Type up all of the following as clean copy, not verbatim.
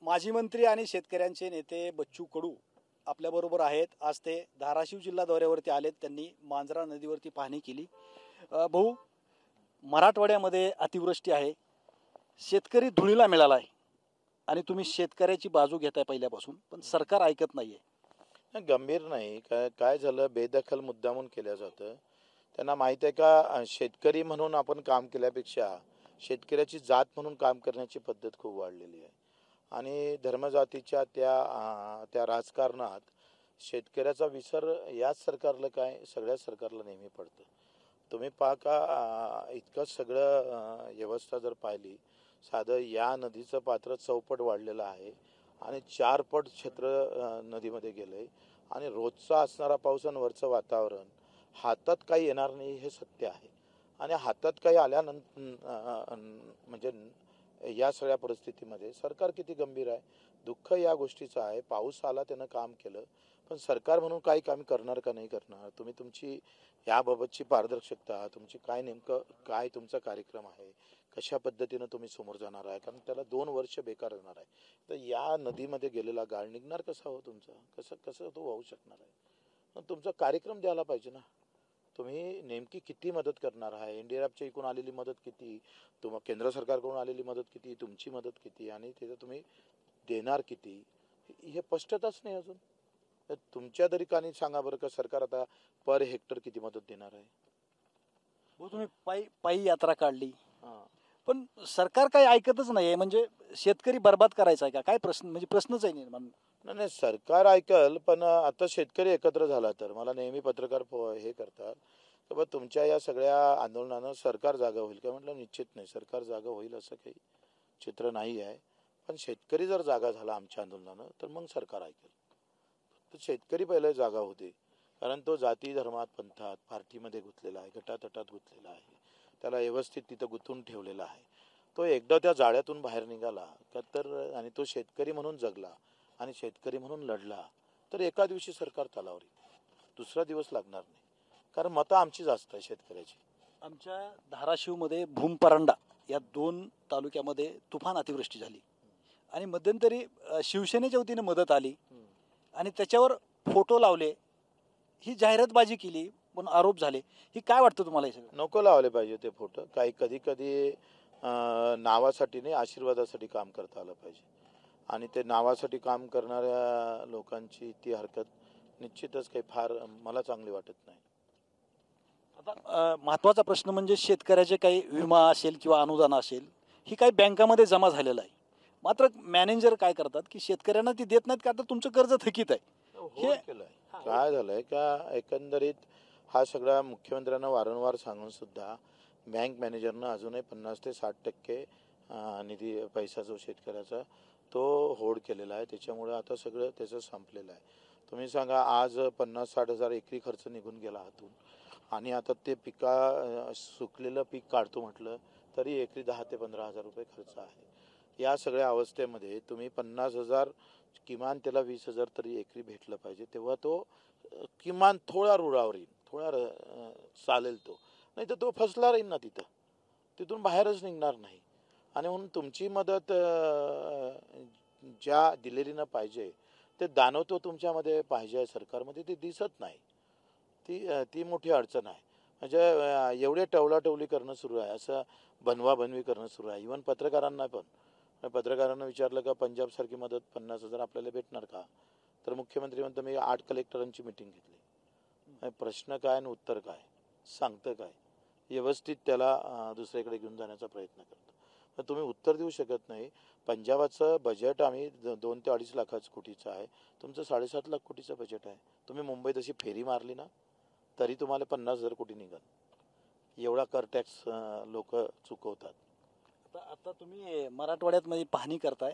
माजी मंत्री आणि शेतकऱ्यांचे नेते बच्चू कडू आपल्याबरोबर आहेत. आज ते धाराशिव जिल्हा दौऱ्यावरती आलेत. त्यांनी मांजरा नदीवरती पाहणी केली. भाऊ, मराठवाड्यामध्ये अतिवृष्टी आहे, शेतकरी धुळीला मिळाला आहे आणि तुम्ही शेतकऱ्याची बाजू घेताय पहिल्यापासून, पण सरकार ऐकत नाहीये. गंभीर नाही. काय झालं, बेदखल मुद्दामून केलं जातं. त्यांना माहित आहे का, शेतकरी म्हणून आपण काम केल्यापेक्षा शेतकऱ्याची जात म्हणून काम करण्याची पद्धत खूप वाढलेली आहे आणि धर्मजातीच्या त्या राजकारणात शेतकऱ्याचा विसर याच सरकारला काय, सगळ्याच सरकारला नेहमी पडतं. तुम्ही पहा का, इतकं सगळं व्यवस्था जर पाहिली, साधं या नदीचं पात्र चौपट वाढलेलं आहे आणि 4 पट क्षेत्र नदीमध्ये गेलंय आणि रोजचा असणारा पाऊस आणि वरचं वातावरण, हातात काही येणार नाही हे सत्य आहे. आणि हातात काही आल्यानंतर म्हणजे या सगळ्या परिस्थितीमध्ये सरकार किती गंभीर आहे. दुःख या गोष्टीचं आहे. पाऊस आला, त्यानं काम केलं, पण सरकार म्हणून काही काम करणार का नाही करणार. तुम्ही तुमची याबाबतची पारदर्शकता, तुमची काय नेमकं काय तुमचा कार्यक्रम आहे, कशा पद्धतीनं तुम्ही समोर जाणार आहे, कारण त्याला 2 वर्ष बेकार जाणार आहे. तर या नदीमध्ये गेलेला गाळ निघणार कसा हो तुमचा, कसं तो वाहू शकणार आहे. पण तुमचा कार्यक्रम द्यायला पाहिजे ना. तुम्ही नेमकी किती मदत करणार आहे, एनडीआरएफच्या इकडून आलेली मदत किती, तुम्हाला केंद्र सरकारकडून आलेली मदत किती, तुमची मदत किती आणि त्याचं तुम्ही देणार किती, हे स्पष्टताच नाही अजून. तर तुमच्या तरी कानी सांगा बरं का, सरकार आता पर हेक्टर किती मदत देणार आहे. तुम्ही पायी यात्रा काढली, पण सरकार काही ऐकतच नाहीये. म्हणजे शेतकरी बर्बाद करायचा आहे का काय प्रश्न, म्हणजे प्रश्नच आहे निर्माण. नाही, सरकार ऐकल, पण आता शेतकरी एकत्र झाला तर मला नेहमी पत्रकार हे करतात तर बघ, तुमच्या या सगळ्या आंदोलनानं सरकार जागा होईल का. म्हटलं निश्चित नाही, सरकार जागा होईल असं काही चित्र नाही आहे. पण शेतकरी जर जागा झाला आमच्या आंदोलनानं तर मग सरकार ऐकेल. तर शेतकरी पहिले जागा होते, कारण तो जाती धर्मात पंथात पार्टीमध्ये गुंतलेला आहे, गटातटात गुंतलेला आहे, त्याला व्यवस्थित तिथं गुंतून ठेवलेला आहे. तो एकदा त्या जाळ्यातून बाहेर निघाला का तर, आणि तो शेतकरी म्हणून जगला आणि शेतकरी म्हणून लढला तर एका दिवशी सरकार तलावर येईल, दुसरा दिवस लागणार नाही. कारण मतं आमची जास्त आहे शेतकऱ्याची. आमच्या धाराशिवमध्ये भूमपरांडा या 2 तालुक्यामध्ये तुफान अतिवृष्टी झाली आणि मध्यंतरी शिवसेनेच्या वतीने मदत आली आणि त्याच्यावर फोटो लावले, ही जाहिरातबाजी केली, पण आरोप झाले. ही काय वाटतं तुम्हाला हे सगळं? नको लावले पाहिजे ते फोटो. काही कधी नावासाठी नाही, आशीर्वादासाठी काम करता आलं पाहिजे. आणि ते नावासाठी काम करणाऱ्या लोकांची ती हरकत निश्चितच काही फार मला चांगली वाटत नाही. आता महत्त्वाचा प्रश्न म्हणजे शेतकऱ्याचे काही विमा असेल किंवा अनुदान असेल, ही काही बँकामध्ये जमा झालेलं आहे. मात्र मॅनेजर काय करतात की शेतकऱ्यांना ती देत नाहीत का तर तुमचं कर्ज थकीत आहे. हे काय झालंय का, एकंदरीत हा सगळा मुख्यमंत्र्यांना वारंवार सांगून सुद्धा बँक मॅनेजरनं अजूनही 50 ते 60% निधी पैसा जो शेतकऱ्याचा तो होल्ड केलेला आहे. त्याच्यामुळे आता सगळं त्याचं संपलेलं आहे. तुम्ही सांगा, आज 50-60 हजार एकरी खर्च निघून गेला हातून आणि आता ते सुकलेलं पीक काढतो म्हटलं तरी एकरी 10 ते 15 हजार रुपये खर्च आहे. या सगळ्या अवस्थेमध्ये तुम्ही 50 हजार, किमान त्याला 20 हजार तरी एकरी भेटलं पाहिजे, तेव्हा तो किमान थोडा रुळावर येईल, थोडा चालेल तो. नाही तर तो फसला राहील ना, तिथून बाहेरच निघणार नाही. आणि म्हणून तुमची मदत ज्या दिलेली न पाहिजे ते दानवतो तुमच्यामध्ये पाहिजे, सरकारमध्ये ते दिसत नाही. ती मोठी अडचण आहे. म्हणजे एवढे टवलाटवली करणं सुरू आहे, असं बनवाबनवी करणं सुरू आहे. इव्हन पत्रकारांना पण, पत्रकारांना विचारलं का पंजाबसारखी मदत 50 हजार आपल्याला भेटणार का, तर मुख्यमंत्री म्हणतो मी 8 कलेक्टरांची मीटिंग घेतली. प्रश्न काय आणि उत्तर काय, सांगतं काय, व्यवस्थित त्याला दुसरीकडे घेऊन जाण्याचा प्रयत्न करतो. तर तुम्ही उत्तर देऊ शकत नाही. पंजाबाचं बजेट आम्ही 2 ते 2.5 लाख कोटीचं आहे, तुमचं 7.5 लाख कोटीचं बजेट आहे. तुम्ही मुंबईत अशी फेरी मारली ना तरी तुम्हाला 50 हजार कोटी निघाल. एवढा कर टॅक्स लोक चुकवतात. आता तुम्ही मराठवाड्यात मध्ये पाहणी करताय.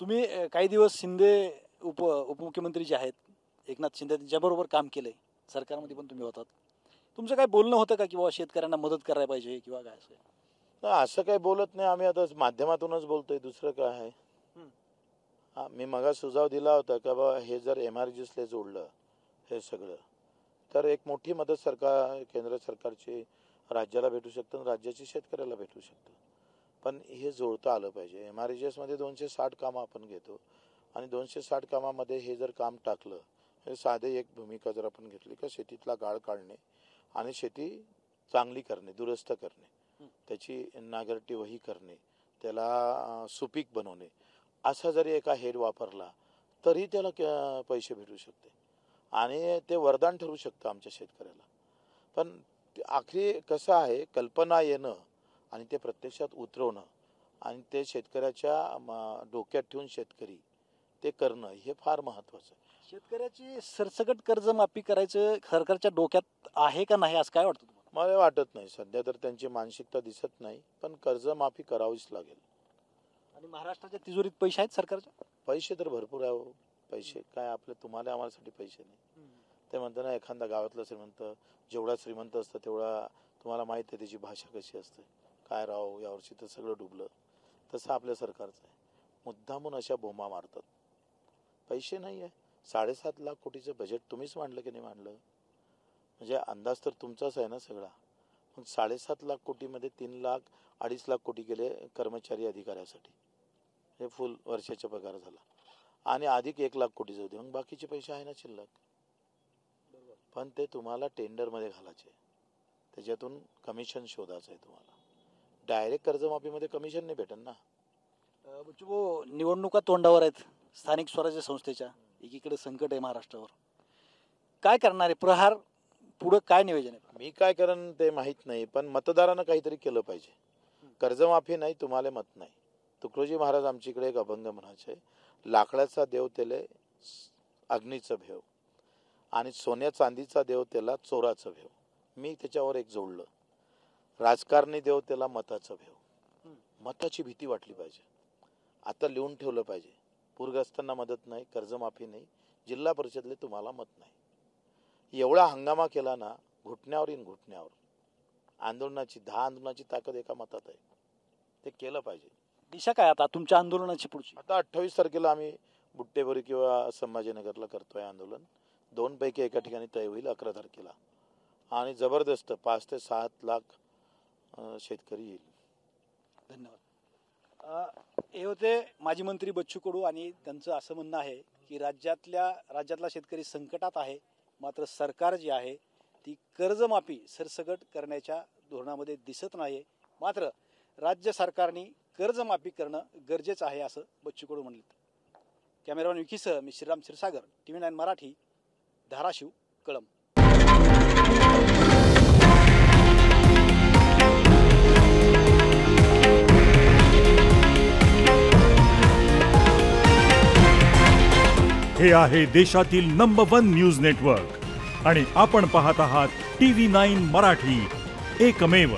तुम्ही काही दिवस शिंदे उपमुख्यमंत्री जे आहेत एकनाथ शिंदे त्यांच्याबरोबर काम केलंय, सरकारमध्ये पण तुम्ही होतात. तुमचं काय बोलणं होतं का की बाबा शेतकऱ्यांना मदत करायला पाहिजे किंवा काय असं काही बोलत नाही आम्ही. आता माध्यमातूनच बोलतोय, दुसरं काय आहे. मी मगा सुझाव दिला होता का बाबा हे जर MRGSला जोडलं हे सगळं तर एक मोठी मदत सरकार, केंद्र सरकारची राज्याला भेटू शकतं, राज्याची शेतकऱ्याला भेटू शकतं. पण हे जोडता आलं पाहिजे. MRGS मध्ये 260 कामं आपण घेतो आणि 260 कामामध्ये हे जर काम टाकलं, हे साधे एक भूमिका जर आपण घेतली का शेतीतला गाळ काढणे आणि शेती चांगली करणे, दुरुस्त करणे, त्याची नांगरटी वही करणे, त्याला सुपीक बनवणे, असा जरी एका हेड वापरला तरी त्याला पैसे भेटू शकते आणि ते वरदान ठरू शकतं आमच्या शेतकऱ्याला. पण आखरी कसं आहे, कल्पना येणं आणि ते प्रत्यक्षात उतरवणं आणि ते शेतकऱ्याच्या डोक्यात ठेवून शेतकरी ते करणं हे फार महत्त्वाचं आहे. शेतकऱ्याची सरसकट कर्जमाफी करायचं सरकारच्या डोक्यात आहे का नाही असं काय वाटतं तुम्हाला? मला वाटत नाही. सध्या तर त्यांची मानसिकता दिसत नाही, पण कर्जमाफी करावीच लागेल. आणि महाराष्ट्राच्या तिजोरीत पैसे आहेत सरकारच्या? पैसे तर भरपूर आहे. पैसे काय आपले तुम्हाला आम्हासाठी पैसे नाही. ते म्हणतात ना, एखादा गावातला श्रीमंत जेवढा श्रीमंत असतं तेवढा तुम्हाला माहित आहे त्याची भाषा कशी असते. काय राव यावर्षी तर सगळं डुबलं. तसं आपल्या सरकारचं आहे. मुद्दामून अशा बोंबा मारतात. पैसे नाही आहे. 7.5 लाख कोटीचं बजेट तुम्हीच मांडलं की नाही मांडलं? म्हणजे अंदाज तर तुमचाच आहे ना सगळा. मग 7.5 लाख कोटीमध्ये 3 लाख 2.5 लाख कोटी गेले कर्मचारी अधिकाऱ्यासाठी. हे फुल वर्षाचा पगार झाला आणि अधिक 1 लाख कोटीचं होते. मग बाकीचे पैसे आहे ना शिल्लक, पण ते तुम्हाला टेंडरमध्ये घालायचे. त्याच्यातून कमिशन शोधायचं आहे तुम्हाला. डायरेक्ट कर्जमाफीमध्ये कमिशन नाही भेटन ना. बच्चू, निवडणुका तोंडावर आहेत स्थानिक स्वराज्य संस्थेच्या. एकीकडे संकट आहे महाराष्ट्रावर. काय करणार आहे प्रहार? पुढं काय नियोजन आहे? मी काय करेन ते माहीत नाही, पण मतदारानं काहीतरी केलं पाहिजे. कर्जमाफी नाही, तुम्हाला मत नाही. तुकडोजी महाराज आमच्याकडे एक अभंग म्हणायचे, लाकडाचा देव त्याला अग्नीचं भेव आणि सोन्या चांदीचा देव त्याला चोराचं भेव. मी त्याच्यावर एक जोडलं, राजकारणी देव त्याला मताचं भेव. मताची भीती वाटली पाहिजे. आता लिहून ठेवलं पाहिजे, पूरग्रस्तांना मदत नाही, कर्जमाफी नाही, जिल्हा परिषदले तुम्हाला मत नाही. एवढा हंगामा केला ना, घुटण्यावर येईन घुटण्यावर. आंदोलनाची 10 आंदोलनाची ताकद एका मतात आहे. ते केलं पाहिजे. दिशा काय आता तुमच्या आंदोलनाची पुढची? आता 28 तारखेला आम्ही बुट्टेबरी किंवा संभाजीनगरला करतोय आंदोलन. 2 पैकी एका ठिकाणी तय होईल 11 तारखेला आणि जबरदस्त 5 ते 7 लाख शेतकरी येईल. धन्यवाद. हे होते माजी मंत्री बच्चू कडू आणि त्यांचं असं म्हणणं आहे की राज्यातला शेतकरी संकटात आहे, मात्र सरकार जी आहे ती कर्जमाफी सरसकट करण्याच्या धोरणामध्ये दिसत नाही. मात्र राज्य सरकारने कर्जमाफी करणं गरजेचं आहे असं बच्चू कडू म्हणले. कॅमेरामॅन विकीसह मी श्रीराम क्षीरसागर, TV9 मराठी, धाराशिव, कळंब. हे आहे देशातील नंबर 1 न्यूज नेटवर्क आणि आपण पाहत आहात TV9 मराठी, एकमेव.